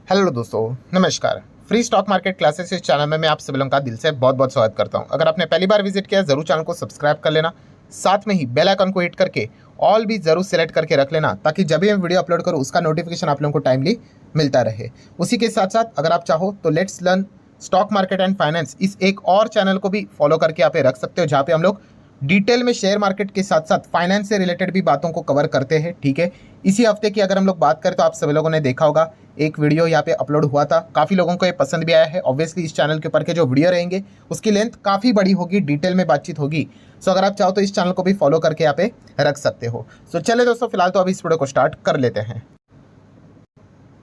Hello दोस्तों, नमस्कार। Free stock market classes इस चैनल में मैं आप सभी लोगों का दिल से बहुत बहुत स्वागत करता हूं। अगर आपने पहली बार विजिट किया जरूर चैनल को सब्सक्राइब कर लेना, साथ में ही बेल आइकन को हिट करके ऑल भी जरूर सेलेक्ट करके रख लेना, ताकि जब भी मैं वीडियो अपलोड करूं उसका नोटिफिकेशन आप लोगों को टाइमली मिलता रहे। उसी के साथ साथ अगर आप चाहो तो let's learn stock market and finance इस एक और चैनल को भी फॉलो करके आप रख सकते हो, जहाँ पे हम लोग डिटेल में शेयर मार्केट के साथ साथ फाइनेंस से रिलेटेड भी बातों को कवर करते हैं। ठीक है, इसी हफ्ते की अगर हम लोग बात करें तो आप सभी लोगों ने देखा होगा एक वीडियो यहाँ पे अपलोड हुआ था, काफ़ी लोगों को ये पसंद भी आया है। ऑब्वियसली इस चैनल के ऊपर के जो वीडियो रहेंगे उसकी लेंथ काफ़ी बड़ी होगी, डिटेल में बातचीत होगी। सो अगर आप चाहो तो इस चैनल को भी फॉलो करके यहाँ पे रख सकते हो। सो चले दोस्तों, फिलहाल तो अभी इस वीडियो को स्टार्ट कर लेते हैं।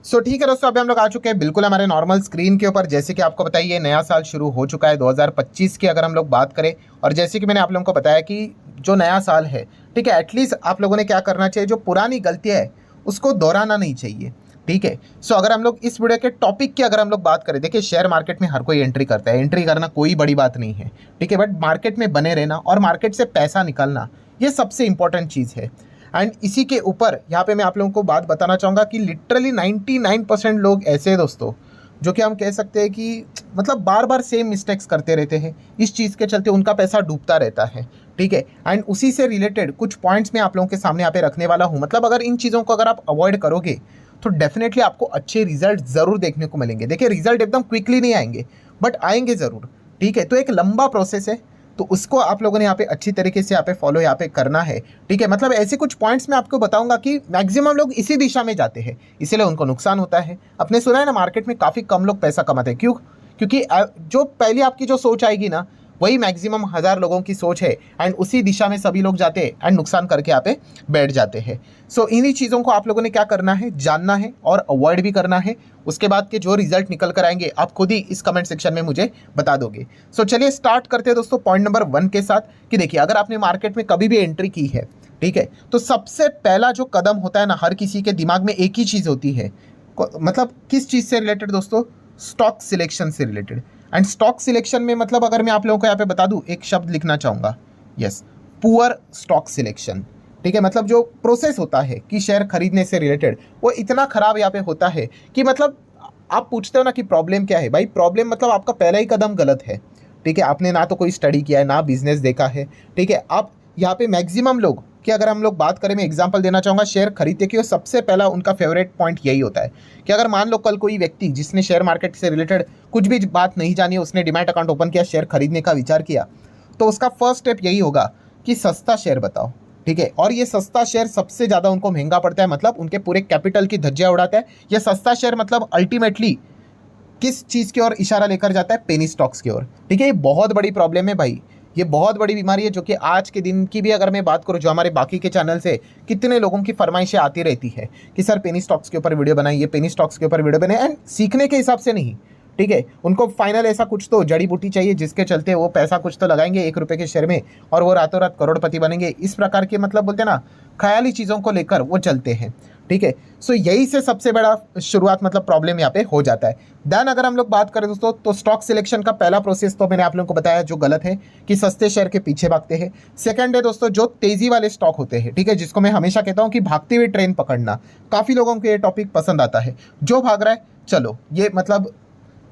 ठीक है दोस्तों, अभी हम लोग आ चुके हैं बिल्कुल हमारे नॉर्मल स्क्रीन के ऊपर। जैसे कि आपको बताइए नया साल शुरू हो चुका है 2025 की अगर हम लोग बात करें, और जैसे कि मैंने आप लोगों को बताया कि जो नया साल है, ठीक है, एटलीस्ट आप लोगों ने क्या करना चाहिए, जो पुरानी गलतियाँ है उसको दोहराना नहीं चाहिए। ठीक है, सो अगर हम लोग इस वीडियो के टॉपिक की अगर हम लोग बात करें, देखिए शेयर मार्केट में हर कोई एंट्री करता है, एंट्री करना कोई बड़ी बात नहीं है। ठीक है, बट मार्केट में बने रहना और मार्केट से पैसा निकालना ये सबसे इंपॉर्टेंट चीज़ है। एंड इसी के ऊपर यहाँ पे मैं आप लोगों को बात बताना चाहूँगा कि लिटरली 99% लोग ऐसे हैं दोस्तों, जो कि हम कह सकते हैं कि मतलब बार बार सेम मिस्टेक्स करते रहते हैं। इस चीज़ के चलते उनका पैसा डूबता रहता है। ठीक है, एंड उसी से रिलेटेड कुछ पॉइंट्स मैं आप लोगों के सामने यहाँ पे रखने वाला हूँ। मतलब अगर इन चीज़ों को अगर आप अवॉइड करोगे तो डेफिनेटली आपको अच्छे रिजल्ट ज़रूर देखने को मिलेंगे। देखिए रिजल्ट एकदम क्विकली नहीं आएंगे, बट आएंगे ज़रूर। ठीक है, तो एक लंबा प्रोसेस है, तो उसको आप लोगों ने यहाँ पे अच्छी तरीके से यहाँ पे फॉलो यहाँ पे करना है। ठीक है, मतलब ऐसे कुछ पॉइंट्स मैं आपको बताऊंगा कि मैक्सिमम लोग इसी दिशा में जाते हैं, इसीलिए उनको नुकसान होता है। आपने सुना है ना, मार्केट में काफ़ी कम लोग पैसा कमाते हैं। क्यों? क्योंकि जो पहले आपकी जो सोच आएगी ना, वही मैक्सिमम 1000 लोगों की सोच है, एंड उसी दिशा में सभी लोग जाते हैं एंड नुकसान करके यहाँ पे बैठ जाते हैं। सो इन्हीं चीज़ों को आप लोगों ने क्या करना है, जानना है और अवॉइड भी करना है। उसके बाद के जो रिजल्ट निकल कर आएंगे आप खुद ही इस कमेंट सेक्शन में मुझे बता दोगे। सो चलिए स्टार्ट करते हैं दोस्तों पॉइंट नंबर 1 के साथ कि देखिए अगर आपने मार्केट में कभी भी एंट्री की है, ठीक है, तो सबसे पहला जो कदम होता है ना, हर किसी के दिमाग में एक ही चीज़ होती है। मतलब किस चीज़ से रिलेटेड दोस्तों? स्टॉक सिलेक्शन से रिलेटेड। एंड स्टॉक सिलेक्शन में मतलब अगर मैं आप लोगों को यहाँ पे बता दूं, एक शब्द लिखना चाहूँगा, यस, पुअर स्टॉक सिलेक्शन। ठीक है, मतलब जो प्रोसेस होता है कि शेयर खरीदने से रिलेटेड, वो इतना खराब यहाँ पे होता है कि मतलब आप पूछते हो ना कि प्रॉब्लम क्या है। भाई प्रॉब्लम मतलब आपका पहला ही कदम गलत है। ठीक है, आपने ना तो कोई स्टडी किया है, ना बिजनेस देखा है। ठीक है, आप यहाँ पे मैक्सिमम लोग कि अगर हम लोग बात करें, मैं एग्जांपल देना चाहूँगा, शेयर खरीदते कि सबसे पहला उनका फेवरेट पॉइंट यही होता है कि अगर मान लो कल कोई व्यक्ति जिसने शेयर मार्केट से रिलेटेड कुछ भी बात नहीं जानी, उसने डीमैट अकाउंट ओपन किया, शेयर खरीदने का विचार किया, तो उसका फर्स्ट स्टेप यही होगा कि सस्ता शेयर बताओ। ठीक है, और ये सस्ता शेयर सबसे ज़्यादा उनको महंगा पड़ता है, मतलब उनके पूरे कैपिटल की धज्जियाँ उड़ाता है। यह सस्ता शेयर मतलब अल्टीमेटली किस चीज़ की ओर इशारा लेकर जाता है? पेनी स्टॉक्स की ओर। ठीक है, ये बहुत बड़ी प्रॉब्लम है भाई, ये बहुत बड़ी बीमारी है, जो कि आज के दिन की भी अगर मैं बात करूं, जो हमारे बाकी के चैनल से कितने लोगों की फरमाइशें आती रहती है कि सर पेनी स्टॉक्स के ऊपर वीडियो बनाइए, पेनी स्टॉक्स के ऊपर वीडियो बनाइए, एंड सीखने के हिसाब से नहीं। ठीक है, उनको फाइनल ऐसा कुछ तो जड़ी बूटी चाहिए जिसके चलते वो पैसा कुछ तो लगाएंगे 1 रुपये के शेयर में और वो रातों रात करोड़पति बनेंगे। इस प्रकार के मतलब बोलते हैं ना, ख्याली चीज़ों को लेकर वो चलते हैं। ठीक है, सो यही से सबसे बड़ा शुरुआत मतलब प्रॉब्लम यहाँ पे हो जाता है। देन अगर हम लोग बात करें दोस्तों, तो स्टॉक सिलेक्शन का पहला प्रोसेस तो मैंने आप लोगों को बताया जो गलत है कि सस्ते शेयर के पीछे भागते हैं। सेकंड है दोस्तों जो तेजी वाले स्टॉक होते हैं, ठीक है, जिसको मैं हमेशा कहता हूँ कि भागती हुई ट्रेन पकड़ना। काफ़ी लोगों को ये टॉपिक पसंद आता है, जो भाग रहा है चलो ये मतलब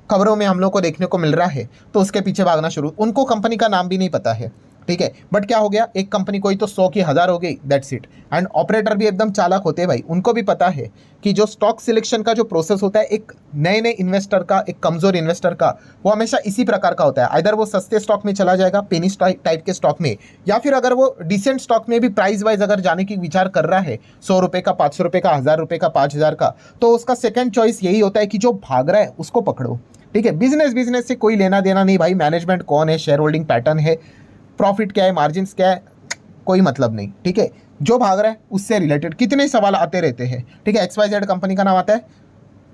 खबरों में हम लोग को देखने को मिल रहा है तो उसके पीछे भागना शुरू। उनको कंपनी का नाम भी नहीं पता है। ठीक है, बट क्या हो गया, एक कंपनी कोई तो 100 की 1000 हो गई, दैट्स इट। एंड ऑपरेटर भी एकदम चालाक होते हैं भाई, उनको भी पता है कि जो स्टॉक सिलेक्शन का जो प्रोसेस होता है एक नए नए इन्वेस्टर का, एक कमजोर इन्वेस्टर का, वो हमेशा इसी प्रकार का होता है। आइदर वो सस्ते स्टॉक में चला जाएगा, पेनी टाइप के स्टॉक में, या फिर अगर वो डिसेंट स्टॉक में भी प्राइस वाइज अगर जाने की विचार कर रहा है, 100 रुपये का, 500 रुपये का, 1000 रुपये का, 5000 का, तो उसका सेकेंड चॉइस यही होता है कि जो भाग रहा है उसको पकड़ो। ठीक है, बिजनेस से कोई लेना देना नहीं भाई, मैनेजमेंट कौन है, शेयर होल्डिंग पैटर्न है, प्रॉफिट क्या है, मार्जिन्स क्या है, कोई मतलब नहीं। ठीक है, जो भाग रहा है उससे रिलेटेड कितने सवाल आते रहते हैं। ठीक है, XYZ कंपनी का नाम आता है,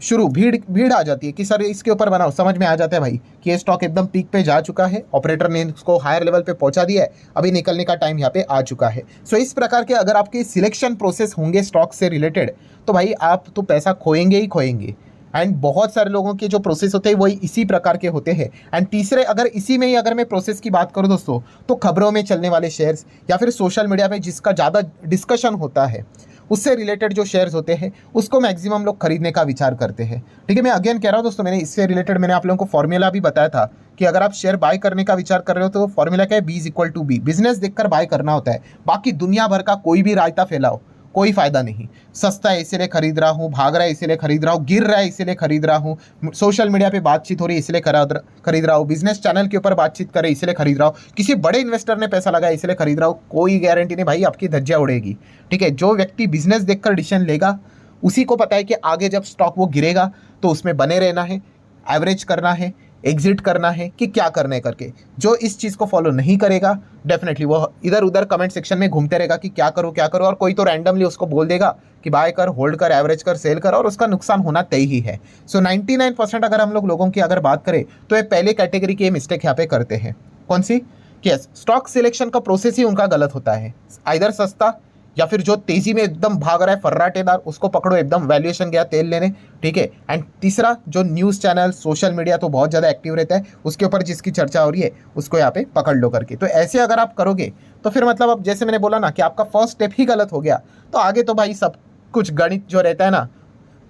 शुरू भीड़ आ जाती है कि सर इसके ऊपर बनाओ। समझ में आ जाता है भाई कि ये स्टॉक एकदम पीक पे जा चुका है, ऑपरेटर ने इसको हायर लेवल पे पहुंचा दिया है, अभी निकलने का टाइम यहाँ पे आ चुका है। सो इस प्रकार के अगर आपके सिलेक्शन प्रोसेस होंगे स्टॉक से रिलेटेड, तो भाई आप तो पैसा खोएंगे ही खोएंगे। एंड बहुत सारे लोगों के जो प्रोसेस होते हैं वही इसी प्रकार के होते हैं। एंड तीसरे, अगर इसी में ही अगर मैं प्रोसेस की बात करूं दोस्तों, तो खबरों में चलने वाले शेयर्स या फिर सोशल मीडिया पे जिसका ज़्यादा डिस्कशन होता है, उससे रिलेटेड जो शेयर्स होते हैं उसको मैक्सिमम लोग खरीदने का विचार करते हैं। ठीक है, मैं अगेन कह रहा हूँ दोस्तों, मैंने इससे रिलेटेड मैंने आप लोगों को फॉर्मूला भी बताया था कि अगर आप शेयर बाय करने का विचार कर रहे हो तो फॉर्मूला क्या है, B is equal to B, business देखकर बाय करना होता है। बाकी दुनिया भर का कोई भी रायता फैलाओ, कोई फायदा नहीं। सस्ता है इसीलिए खरीद रहा हूँ, भाग रहा है इसीलिए खरीद रहा हूँ, गिर रहा है इसीलिए खरीद रहा हूँ, सोशल मीडिया पे बातचीत हो रही है इसलिए खरीद रहा हूँ, बिजनेस चैनल के ऊपर बातचीत करे इसलिए खरीद रहा हूँ, किसी बड़े इन्वेस्टर ने पैसा लगाया इसलिए खरीद रहा हूँ, कोई गारंटी नहीं भाई, आपकी धज्जियां उड़ेगी। ठीक है, जो व्यक्ति बिजनेस देखकर डिसीजन लेगा उसी को पता है कि आगे जब स्टॉक वो गिरेगा तो उसमें बने रहना है, एवरेज करना है, एग्जिट करना है कि क्या करना है करके। जो इस चीज़ को फॉलो नहीं करेगा डेफिनेटली वो इधर उधर कमेंट सेक्शन में घूमते रहेगा कि क्या करूँ क्या करूँ, और कोई तो रैंडमली उसको बोल देगा कि बाय कर, होल्ड कर, एवरेज कर, सेल कर, और उसका नुकसान होना तय ही है। सो 99% अगर हम लोगों की अगर बात करें तो ये पहले कैटेगरी की मिस्टेक यहाँ पे करते हैं। कौन सी? यस, स्टॉक सिलेक्शन का प्रोसेस ही उनका गलत होता है। आइदर सस्ता या फिर जो तेजी में एकदम भाग रहा है फर्राटेदार उसको पकड़ो, एकदम वैल्यूएशन गया तेल लेने। ठीक है, एंड तीसरा जो न्यूज़ चैनल, सोशल मीडिया तो बहुत ज़्यादा एक्टिव रहता है, उसके ऊपर जिसकी चर्चा हो रही है उसको यहाँ पे पकड़ लो करके। तो ऐसे अगर आप करोगे तो फिर मतलब अब जैसे मैंने बोला ना कि आपका फर्स्ट स्टेप ही गलत हो गया, तो आगे तो भाई सब कुछ गणित जो रहता है ना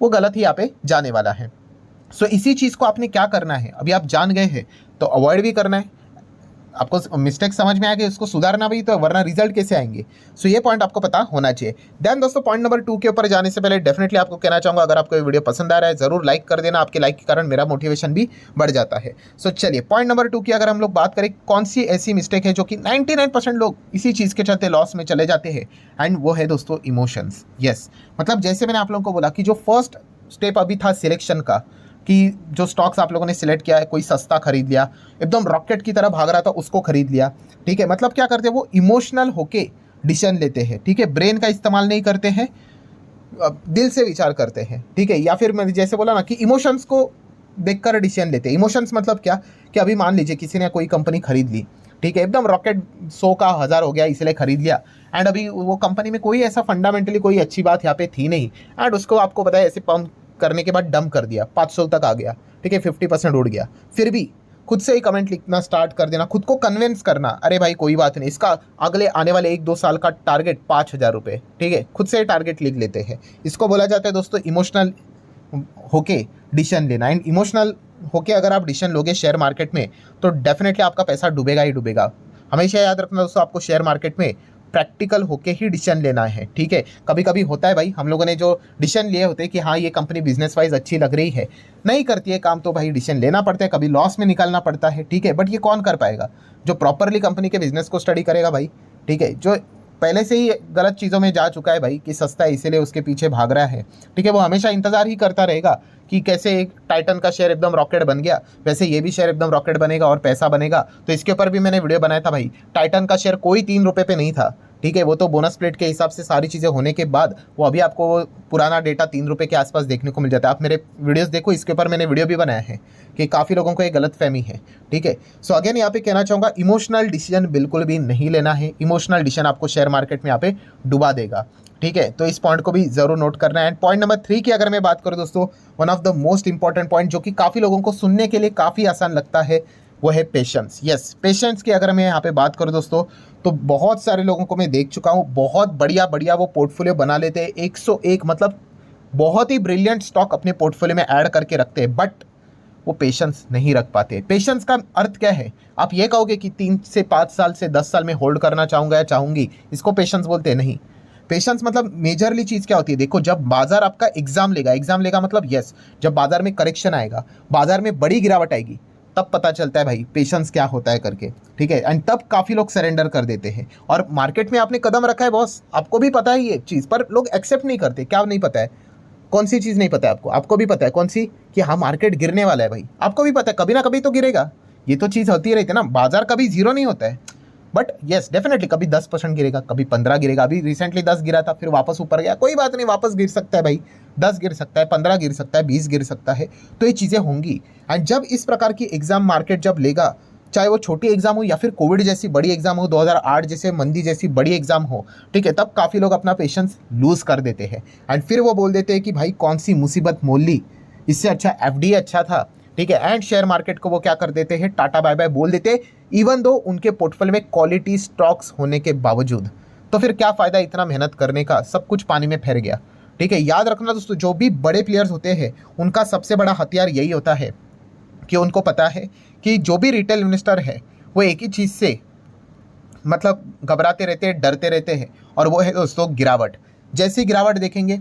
वो गलत ही यहाँ पे जाने वाला है। सो इसी चीज़ को आपने क्या करना है, अभी आप जान गए हैं तो अवॉइड भी करना है। आपको मिस्टेक समझ में आ गई, उसको सुधारना भी, तो वरना रिजल्ट कैसे आएंगे। सो ये पॉइंट आपको पता होना चाहिए। देन दोस्तों पॉइंट नंबर 2 के ऊपर जाने से पहले डेफिनेटली आपको कहना चाहूँगा, अगर आपको ये वीडियो पसंद आ रहा है जरूर लाइक कर देना, आपके लाइक के कारण मेरा मोटिवेशन भी बढ़ जाता है। सो चलिए पॉइंट नंबर 2 की अगर हम लोग बात करें, कौन सी ऐसी मिस्टेक है जो कि 99% लोग इसी चीज़ के चलते लॉस में चले जाते हैं, एंड वो है दोस्तों इमोशंस। यस, मतलब जैसे मैंने आप लोगों को बोला कि जो फर्स्ट स्टेप अभी था सिलेक्शन का, कि जो स्टॉक्स आप लोगों ने सिलेक्ट किया है, कोई सस्ता खरीद लिया, एकदम रॉकेट की तरह भाग रहा था उसको खरीद लिया। ठीक है, मतलब क्या करते हैं वो इमोशनल होके डिसीजन लेते हैं। ठीक है, ब्रेन का इस्तेमाल नहीं करते हैं, दिल से विचार करते हैं। ठीक है, या फिर मैंने जैसे बोला ना कि इमोशंस को देखकर डिसीजन लेते हैं। इमोशंस मतलब क्या, कि अभी मान लीजिए किसी ने कोई कंपनी खरीद ली, ठीक है, एकदम रॉकेट 100 का 1000 हो गया इसलिए खरीद लिया, एंड अभी वो कंपनी में कोई ऐसा फंडामेंटली कोई अच्छी बात यहाँ पे थी नहीं, एंड उसको आपको पता है ऐसे पंप करने के बाद डंप कर दिया, 500 तक आ गया। ठीक है, 50% उड़ गया। फिर भी खुद से ही कमेंट लिखना स्टार्ट कर देना, खुद को कन्विंस करना, अरे भाई कोई बात नहीं, इसका अगले आने वाले 1-2 साल का टारगेट 5000 रुपये। ठीक है, खुद से ही टारगेट लिख लेते हैं। इसको बोला जाता है दोस्तों इमोशनल होके डिसीजन लेना। एंड इमोशनल होके अगर आप डिसीजन लोगे शेयर मार्केट में तो डेफिनेटली आपका पैसा डूबेगा ही डूबेगा। हमेशा याद रखना दोस्तों, आपको शेयर मार्केट में प्रैक्टिकल होके ही डिसीजन लेना है। ठीक है, कभी कभी होता है भाई, हम लोगों ने जो डिसीजन लिए होते हैं कि हाँ ये कंपनी बिजनेस वाइज अच्छी लग रही है, नहीं करती है काम, तो भाई डिसीजन लेना पड़ता है, कभी लॉस में निकालना पड़ता है। ठीक है, बट ये कौन कर पाएगा? जो प्रॉपरली कंपनी के बिजनेस को स्टडी करेगा भाई। ठीक है, जो पहले से ही गलत चीज़ों में जा चुका है भाई कि सस्ता है इसीलिए उसके पीछे भाग रहा है। ठीक है, वो हमेशा इंतजार ही करता रहेगा कि कैसे एक टाइटन का शेयर एकदम रॉकेट बन गया वैसे ये भी शेयर एकदम रॉकेट बनेगा और पैसा बनेगा। तो इसके ऊपर भी मैंने वीडियो बनाया था भाई। टाइटन का शेयर कोई 3 रुपये पे नहीं था। ठीक है, वो तो बोनस प्लेट के हिसाब से सारी चीज़ें होने के बाद वो अभी आपको वो पुराना डेटा 3 रुपये के आसपास देखने को मिल जाता है। आप मेरे वीडियोस देखो, इसके ऊपर मैंने वीडियो भी बनाया है कि काफ़ी लोगों को ये गलतफहमी है। ठीक है, सो अगेन यहाँ पे कहना चाहूँगा इमोशनल डिसीजन बिल्कुल भी नहीं लेना है। इमोशनल डिसीजन आपको शेयर मार्केट में यहाँ पे डुबा देगा। ठीक है, तो इस पॉइंट को भी जरूर नोट करना है। एंड पॉइंट नंबर 3 की अगर मैं बात करूँ दोस्तों, one of the most important point जो कि काफ़ी लोगों को सुनने के लिए काफ़ी आसान लगता है वो है पेशेंस। यस, पेशेंस की अगर मैं यहाँ पे बात करूँ दोस्तों तो बहुत सारे लोगों को मैं देख चुका हूँ, बहुत बढ़िया बढ़िया वो पोर्टफोलियो बना लेते हैं, 101 मतलब बहुत ही ब्रिलियंट स्टॉक अपने पोर्टफोलियो में ऐड करके रखते हैं, बट वो पेशेंस नहीं रख पाते। पेशेंस का अर्थ क्या है? आप ये कहोगे कि 3 से 5 साल से 10 साल में होल्ड करना चाहूँगा या चाहूँगी, इसको पेशेंस बोलते हैं? नहीं। पेशेंस मतलब मेजरली चीज़ क्या होती है? देखो, जब बाजार आपका एग्जाम लेगा मतलब यस, जब बाजार में करेक्शन आएगा, बाजार में बड़ी गिरावट आएगी, तब पता चलता है भाई पेशेंस क्या होता है करके। ठीक है, एंड तब काफ़ी लोग सरेंडर कर देते हैं। और मार्केट में आपने कदम रखा है बॉस, आपको भी पता है ये चीज़, पर लोग एक्सेप्ट नहीं करते। क्या नहीं पता है? कौन सी चीज़ नहीं पता है आपको? आपको भी पता है कौन सी, कि हाँ मार्केट गिरने वाला है भाई, आपको भी पता है कभी ना कभी तो गिरेगा। ये तो चीज़ होती रहती है ना, बाजार कभी जीरो नहीं होता है। बट येस डेफिनेटली कभी 10% गिरेगा, कभी 15 गिरेगा। अभी रिसेंटली 10 गिरा था, फिर वापस ऊपर गया, कोई बात नहीं, वापस गिर सकता है भाई, 10 गिर सकता है, 15 गिर सकता है, 20 गिर सकता है। तो ये चीज़ें होंगी। एंड जब इस प्रकार की एग्जाम मार्केट जब लेगा, चाहे वो छोटी एग्जाम हो या फिर कोविड जैसी बड़ी एग्जाम हो, 2008 जैसे मंदी जैसी बड़ी एग्जाम हो, ठीक है, तब काफ़ी लोग अपना पेशेंस लूज कर देते हैं। एंड फिर वो बोल देते हैं कि भाई कौन सी मुसीबत मोल ली, इससे अच्छा एफडी अच्छा था। ठीक है, एंड शेयर मार्केट को वो क्या कर देते हैं, टाटा बाय बाय बोल देते हैं, इवन दो उनके पोर्टफोलियो में क्वालिटी स्टॉक्स होने के बावजूद। तो फिर क्या फ़ायदा इतना मेहनत करने का, सब कुछ पानी में फेर गया। ठीक है, याद रखना दोस्तों, जो भी बड़े प्लेयर्स होते हैं उनका सबसे बड़ा हथियार यही होता है कि उनको पता है कि जो भी रिटेल इन्वेस्टर है वो एक ही चीज़ से मतलब घबराते रहते हैं, डरते रहते हैं, और वो है दोस्तों गिरावट। जैसी गिरावट देखेंगे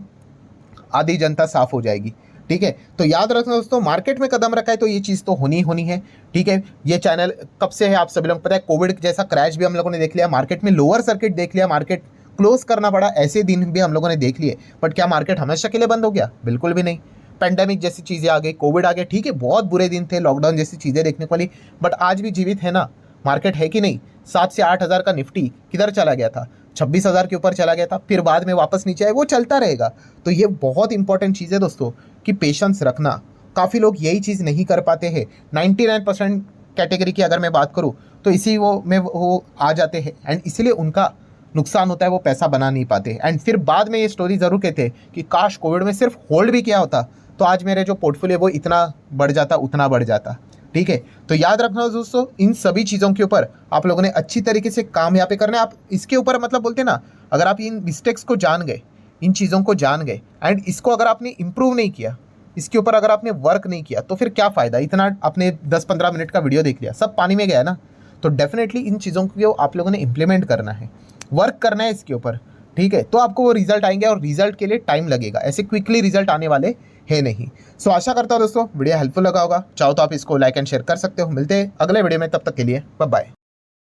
आधी जनता साफ हो जाएगी। ठीक है, तो याद रखना दोस्तों, मार्केट में कदम रखा है तो ये चीज़ तो होनी होनी है। ठीक है, ये चैनल कब से है आप सभी लोग पता है, कोविड जैसा क्रैश भी हम लोगों ने देख लिया, मार्केट में लोअर सर्किट देख लिया, मार्केट क्लोज करना पड़ा, ऐसे दिन भी हम लोगों ने देख लिए। बट क्या मार्केट हमेशा के लिए बंद हो गया? बिल्कुल भी नहीं। पेंडेमिक जैसी चीज़ें आ गई, कोविड आ गया, ठीक है बहुत बुरे दिन थे, लॉकडाउन जैसी चीज़ें देखने को मिली, बट आज भी जीवित है ना मार्केट, है कि नहीं? 7 से 8 हज़ार का निफ्टी किधर चला गया था? 26,000 के ऊपर चला गया था, फिर बाद में वापस नीचे आए, वो चलता रहेगा। तो ये बहुत इंपॉर्टेंट चीज़ है दोस्तों कि पेशेंस रखना। काफ़ी लोग यही चीज़ नहीं कर पाते हैं। 99% कैटेगरी की अगर मैं बात करूँ तो इसी वो में वो आ जाते हैं, एंड इसीलिए उनका नुकसान होता है, वो पैसा बना नहीं पाते। एंड फिर बाद में ये स्टोरी ज़रूर कहते हैं कि काश कोविड में सिर्फ होल्ड भी किया होता तो आज मेरे जो पोर्टफोलियो वो इतना बढ़ जाता, उतना बढ़ जाता। ठीक है, तो याद रखना दोस्तों, इन सभी चीज़ों के ऊपर आप लोगों ने अच्छी तरीके से काम यहाँ पे करना है। आप इसके ऊपर मतलब बोलते ना, अगर आप इन मिस्टेक्स को जान गए, इन चीज़ों को जान गए, एंड इसको अगर आपने इम्प्रूव नहीं किया, इसके ऊपर अगर आपने वर्क नहीं किया, तो फिर क्या फ़ायदा? इतना आपने 10-15 मिनट का वीडियो देख लिया, सब पानी में गया ना। तो डेफिनेटली इन चीज़ों को आप लोगों ने इम्प्लीमेंट करना है, वर्क करना है इसके ऊपर। ठीक है, तो आपको वो रिजल्ट आएंगे, और रिजल्ट के लिए टाइम लगेगा, ऐसे क्विकली रिजल्ट आने वाले है नहीं। सो आशा करता हूँ दोस्तों वीडियो हेल्पफुल लगा होगा। चाहो तो आप इसको लाइक एंड शेयर कर सकते हो। मिलते हैं अगले वीडियो में, तब तक के लिए बाय बाय।